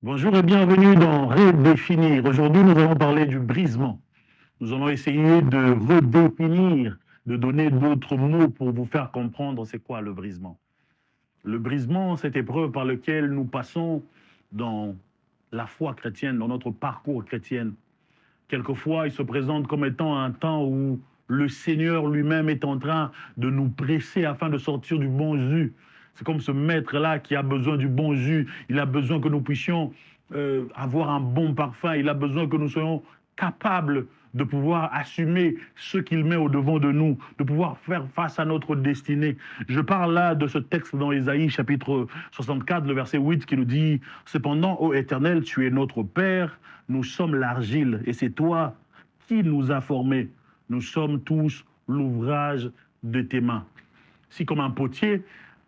Bonjour et bienvenue dans Redéfinir. Aujourd'hui, nous allons parler du brisement. Nous allons essayer de redéfinir, de donner d'autres mots pour vous faire comprendre c'est quoi le brisement. Le brisement, cette épreuve par laquelle nous passons dans la foi chrétienne, dans notre parcours chrétien. Quelquefois, il se présente comme étant un temps où le Seigneur lui-même est en train de nous presser afin de sortir du bon jus. C'est comme ce maître-là qui a besoin du bon jus. Il a besoin que nous puissions avoir un bon parfum. Il a besoin que nous soyons capables de pouvoir assumer ce qu'il met au-devant de nous, de pouvoir faire face à notre destinée. Je parle là de ce texte dans Ésaïe chapitre 64, le verset 8 qui nous dit « Cependant, ô Éternel, tu es notre Père, nous sommes l'argile et c'est toi qui nous as formés. Nous sommes tous l'ouvrage de tes mains. » Si comme un potier,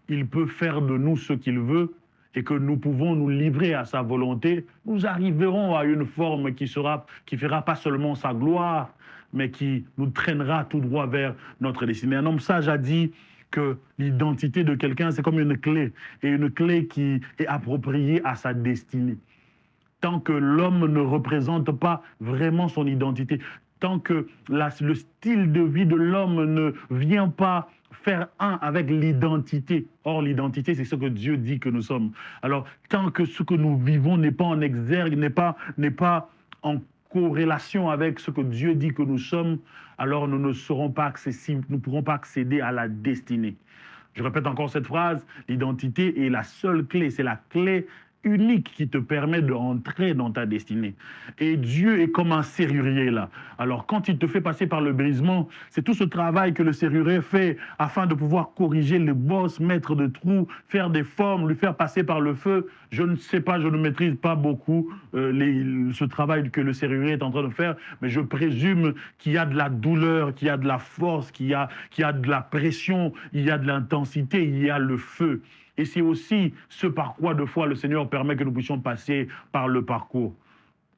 il peut faire de nous ce qu'il veut et que nous pouvons nous livrer à sa volonté, nous arriverons à une forme qui fera pas seulement sa gloire, mais qui nous traînera tout droit vers notre destinée. Un homme sage a dit que l'identité de quelqu'un, c'est comme une clé, et une clé qui est appropriée à sa destinée. Tant que l'homme ne représente pas vraiment son identité, tant que le style de vie de l'homme ne vient pas faire un avec l'identité. Or, l'identité, c'est ce que Dieu dit que nous sommes. Alors, tant que ce que nous vivons n'est pas en exergue, n'est pas en corrélation avec ce que Dieu dit que nous sommes, alors nous ne serons pas accessibles, nous ne pourrons pas accéder à la destinée. Je répète encore cette phrase, l'identité est la seule clé, c'est la clé unique qui te permet d'entrer dans ta destinée. Et Dieu est comme un serrurier là. Alors quand il te fait passer par le brisement, c'est tout ce travail que le serrurier fait afin de pouvoir corriger les bosses, mettre des trous, faire des formes, lui faire passer par le feu. Je ne sais pas, je ne maîtrise pas beaucoup ce travail que le serrurier est en train de faire, mais je présume qu'il y a de la douleur, qu'il y a de la force, qu'il y a de la pression, il y a de l'intensité, il y a le feu. Et c'est aussi ce par quoi, de fois, le Seigneur permet que nous puissions passer par le parcours.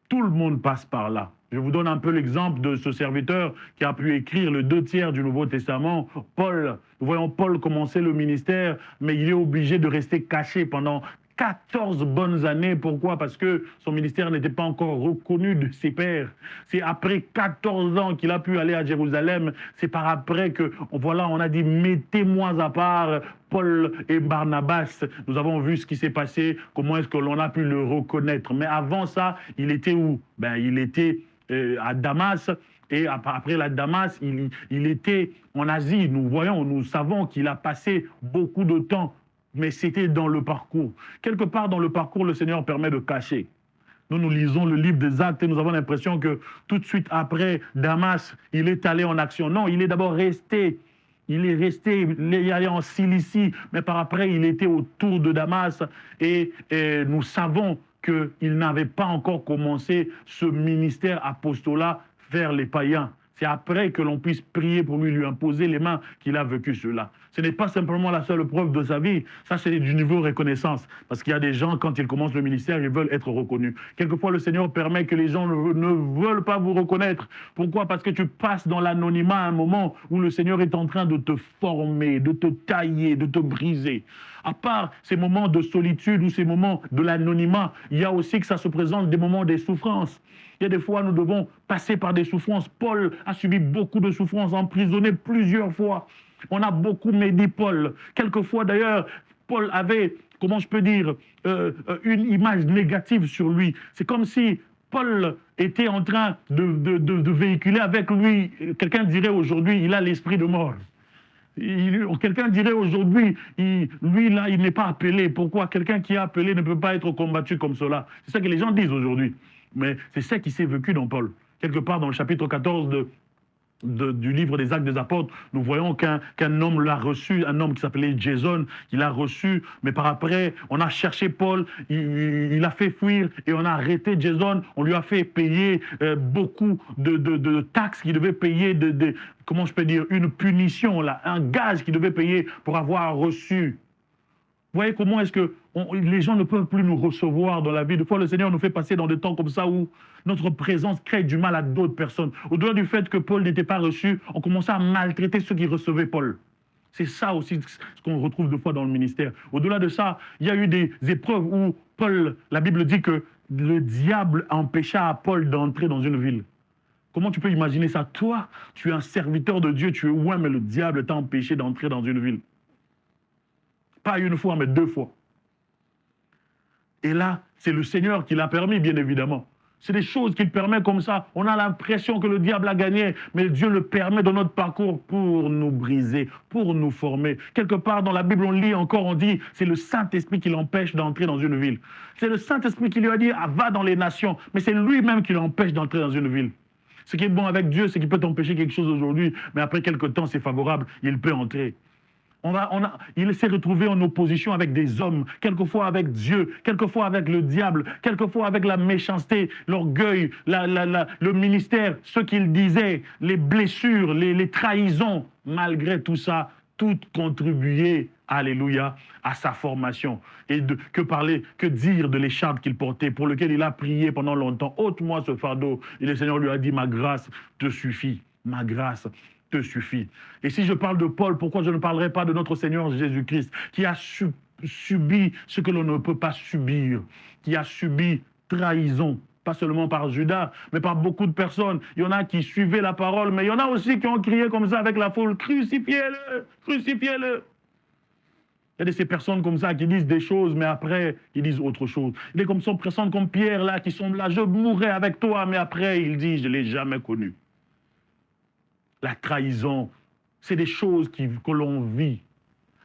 Tout le monde passe par là. Je vous donne un peu l'exemple de ce serviteur qui a pu écrire le 2 tiers du Nouveau Testament, Paul. Nous voyons Paul commencer le ministère, mais il est obligé de rester caché pendant 14 bonnes années. Pourquoi? Parce que son ministère n'était pas encore reconnu de ses pairs. C'est après 14 ans qu'il a pu aller à Jérusalem. C'est par après que, voilà, on a dit, mettez-moi à part Paul et Barnabas. Nous avons vu ce qui s'est passé, comment est-ce que l'on a pu le reconnaître. Mais avant ça, il était où? Il était à Damas. Et après la Damas, il était en Asie. Nous savons qu'il a passé beaucoup de temps, mais c'était dans le parcours. Quelque part dans le parcours, le Seigneur permet de cacher. Nous lisons le livre des Actes et nous avons l'impression que tout de suite après Damas, il est allé en action. Non, il est d'abord resté. Il est resté, il est allé en Cilicie, mais par après, il était autour de Damas et nous savons qu'il n'avait pas encore commencé ce ministère apostolat vers les païens. C'est après que l'on puisse prier pour lui imposer les mains qu'il a vécu cela. Ce n'est pas simplement la seule preuve de sa vie, ça c'est du niveau reconnaissance. Parce qu'il y a des gens, quand ils commencent le ministère, ils veulent être reconnus. Quelquefois, le Seigneur permet que les gens ne veulent pas vous reconnaître. Pourquoi? Parce que tu passes dans l'anonymat à un moment où le Seigneur est en train de te former, de te tailler, de te briser. À part ces moments de solitude ou ces moments de l'anonymat, il y a aussi que ça se présente des moments des souffrances. Il y a des fois, nous devons passer par des souffrances. Paul a subi beaucoup de souffrances, emprisonné plusieurs fois. On a beaucoup médit Paul. Quelquefois, d'ailleurs, Paul avait, comment je peux dire, une image négative sur lui. C'est comme si Paul était en train de véhiculer avec lui, quelqu'un dirait aujourd'hui, il a l'esprit de mort. Quelqu'un dirait aujourd'hui, lui là, il n'est pas appelé. Pourquoi? Quelqu'un qui est appelé ne peut pas être combattu comme cela. C'est ça que les gens disent aujourd'hui. Mais c'est ça qui s'est vécu dans Paul. Quelque part dans le chapitre 14 du livre des Actes des Apôtres, nous voyons qu'un homme l'a reçu, un homme qui s'appelait Jason, il l'a reçu, mais par après, on a cherché Paul, il a fait fuir et on a arrêté Jason, on lui a fait payer beaucoup de taxes qu'il devait payer, comment je peux dire, une punition, là, un gage qu'il devait payer pour avoir reçu. Vous voyez comment est-ce que les gens ne peuvent plus nous recevoir dans la vie. Des fois, le Seigneur nous fait passer dans des temps comme ça où notre présence crée du mal à d'autres personnes. Au-delà du fait que Paul n'était pas reçu, on commençait à maltraiter ceux qui recevaient Paul. C'est ça aussi ce qu'on retrouve deux fois dans le ministère. Au-delà de ça, il y a eu des épreuves où Paul, la Bible dit que le diable empêcha Paul d'entrer dans une ville. Comment tu peux imaginer ça? Toi, tu es un serviteur de Dieu, tu es loin, mais le diable t'a empêché d'entrer dans une ville. Pas une fois, mais deux fois. Et là, c'est le Seigneur qui l'a permis, bien évidemment. C'est des choses qu'il permet comme ça. On a l'impression que le diable a gagné, mais Dieu le permet dans notre parcours pour nous briser, pour nous former. Quelque part dans la Bible, on lit encore, on dit, c'est le Saint-Esprit qui l'empêche d'entrer dans une ville. C'est le Saint-Esprit qui lui a dit, ah, va dans les nations, mais c'est lui-même qui l'empêche d'entrer dans une ville. Ce qui est bon avec Dieu, c'est qu'il peut t'empêcher quelque chose aujourd'hui, mais après quelque temps, c'est favorable, il peut entrer. Il s'est retrouvé en opposition avec des hommes, quelquefois avec Dieu, quelquefois avec le diable, quelquefois avec la méchanceté, l'orgueil, le ministère, ce qu'il disait, les blessures, les trahisons. Malgré tout ça, tout contribuait, alléluia, à sa formation. Et que dire de l'écharpe qu'il portait, pour lequel il a prié pendant longtemps. Ôte-moi ce fardeau. Et le Seigneur lui a dit, ma grâce te suffit, ma grâce te suffit. Et si je parle de Paul, pourquoi je ne parlerai pas de notre Seigneur Jésus-Christ, qui a subi ce que l'on ne peut pas subir, qui a subi trahison, pas seulement par Judas, mais par beaucoup de personnes. Il y en a qui suivaient la parole, mais il y en a aussi qui ont crié comme ça avec la foule, crucifiez-le, crucifiez-le. Il y a de ces personnes comme ça qui disent des choses, mais après, ils disent autre chose. Il est comme ces personnes comme Pierre, là, qui sont là, je mourrai avec toi, mais après, il dit, je ne l'ai jamais connu. La trahison, c'est des choses que l'on vit.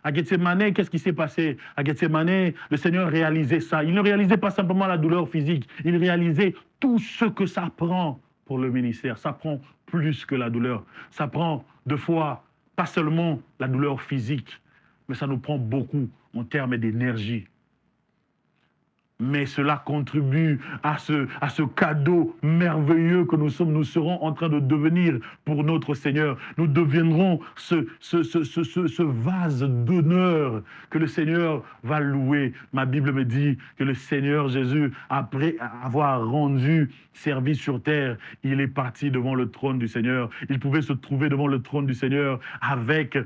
À Gethsemane, qu'est-ce qui s'est passé? À Gethsemane, le Seigneur réalisait ça. Il ne réalisait pas simplement la douleur physique, il réalisait tout ce que ça prend pour le ministère. Ça prend plus que la douleur. Ça prend, deux fois, pas seulement la douleur physique, mais ça nous prend beaucoup en termes d'énergie. Mais cela contribue à ce cadeau merveilleux que nous serons en train de devenir pour notre Seigneur. Nous deviendrons ce vase d'honneur que le Seigneur va louer. Ma Bible me dit que le Seigneur Jésus, après avoir rendu service sur terre, il est parti devant le trône du Seigneur. Il pouvait se trouver devant le trône du Seigneur avec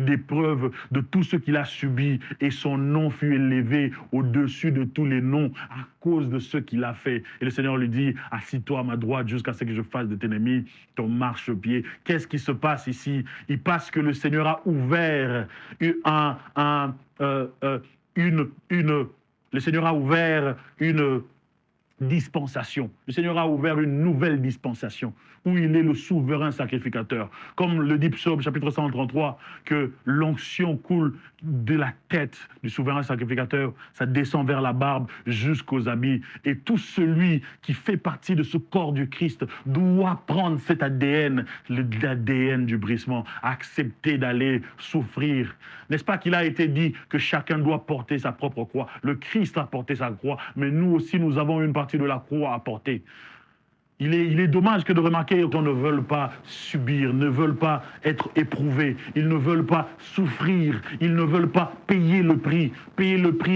des preuves de tout ce qu'il a subi, et son nom fut élevé au-dessus de tous les noms à cause de ce qu'il a fait. Et le Seigneur lui dit, assis-toi à ma droite jusqu'à ce que je fasse de tes ennemis ton marchepied. Qu'est-ce qui se passe ici? Il passe que le Seigneur a ouvert le Seigneur a ouvert une dispensation. Le Seigneur a ouvert une nouvelle dispensation où il est le souverain sacrificateur. Comme le dit Psaume chapitre 133, que l'onction coule de la tête du souverain sacrificateur, ça descend vers la barbe jusqu'aux habits. Et tout celui qui fait partie de ce corps du Christ doit prendre cet ADN, l'ADN du brisement, accepter d'aller souffrir. N'est-ce pas qu'il a été dit que chacun doit porter sa propre croix? Le Christ a porté sa croix, mais nous aussi nous avons une partie de la croix à porter. Il est dommage que de remarquer qu'on ne veut pas subir, ne veulent pas être éprouvés, ils ne veulent pas souffrir, ils ne veulent pas payer le prix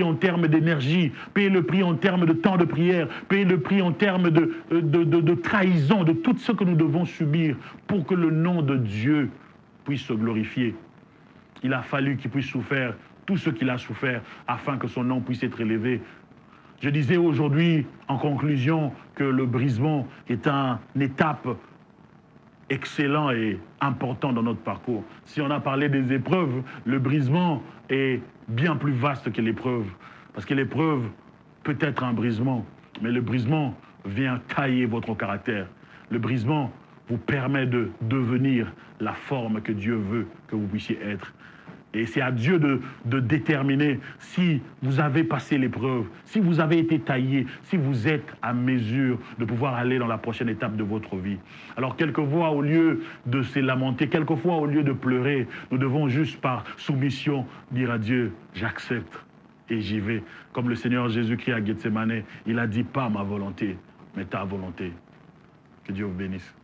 en termes d'énergie, payer le prix en termes de temps de prière, payer le prix en termes de trahison, de tout ce que nous devons subir pour que le nom de Dieu puisse se glorifier. Il a fallu qu'il puisse souffrir tout ce qu'il a souffert afin que son nom puisse être élevé. Je disais aujourd'hui, en conclusion, que le brisement est une étape excellente et importante dans notre parcours. Si on a parlé des épreuves, le brisement est bien plus vaste que l'épreuve. Parce que l'épreuve peut être un brisement, mais le brisement vient tailler votre caractère. Le brisement vous permet de devenir la forme que Dieu veut que vous puissiez être. Et c'est à Dieu de déterminer si vous avez passé l'épreuve, si vous avez été taillé, si vous êtes à mesure de pouvoir aller dans la prochaine étape de votre vie. Alors quelquefois, au lieu de se lamenter, quelquefois, au lieu de pleurer, nous devons juste par soumission dire à Dieu, j'accepte et j'y vais. Comme le Seigneur Jésus-Christ à Gethsemane, il a dit pas ma volonté, mais ta volonté. Que Dieu vous bénisse.